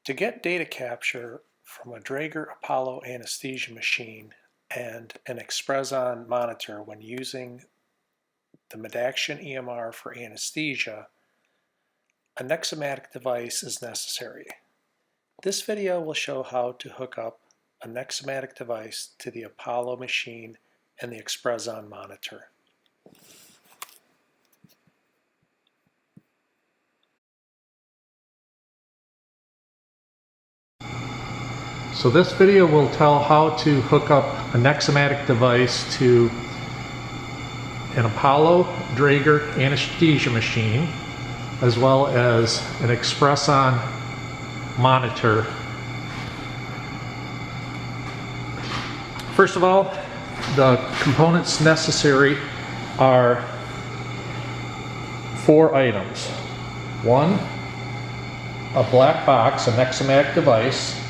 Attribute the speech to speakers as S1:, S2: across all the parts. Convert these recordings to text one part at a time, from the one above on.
S1: To get data capture from a Draeger Apollo anesthesia machine and an Xprezzon monitor when using the Medaxion EMR for anesthesia, a Neximatic device is necessary. This video will show how to hook up a Neximatic device to the Apollo machine and the Xprezzon monitor. So this video will tell how to hook up a Neximatic device to an Apollo Draeger anesthesia machine, as well as an Xprezzon monitor. First of all, the components necessary are 4 items. 1, a black box, a Neximatic device.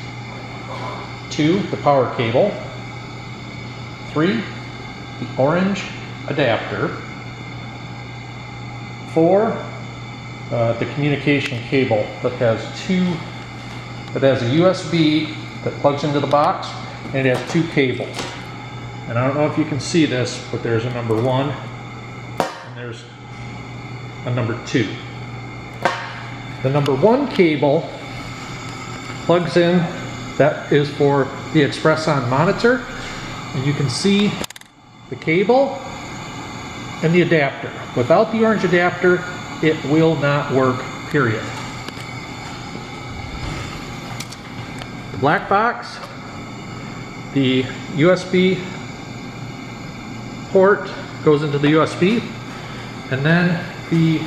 S1: 2, the power cable. 3, the orange adapter. 4, the communication cable that has a USB that plugs into the box, and it has 2 cables. And I don't know if you can see this, but there's a number 1 and there's a number 2. The number 1 cable plugs in. That is for the Xprezzon monitor, and you can see the cable and the adapter. Without the orange adapter, it will not work, period. The black box, the USB port goes into the USB, and then the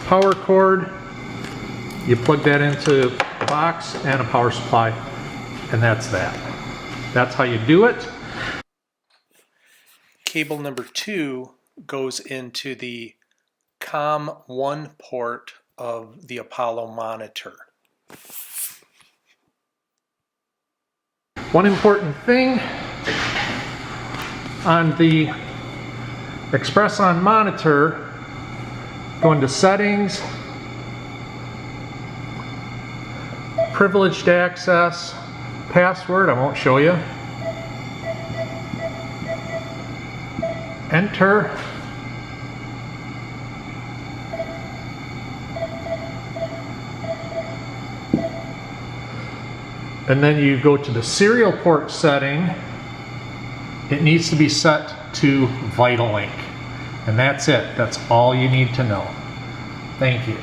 S1: power cord, you plug that into the box and a power supply, and that's that. That's how you do it. Cable number 2 goes into the COM1 port of the Apollo monitor. One important thing on the Xprezzon monitor, go into settings, privileged access, password, I won't show you. Enter. And then you go to the serial port setting. It needs to be set to Vital Link. And that's it. That's all you need to know. Thank you.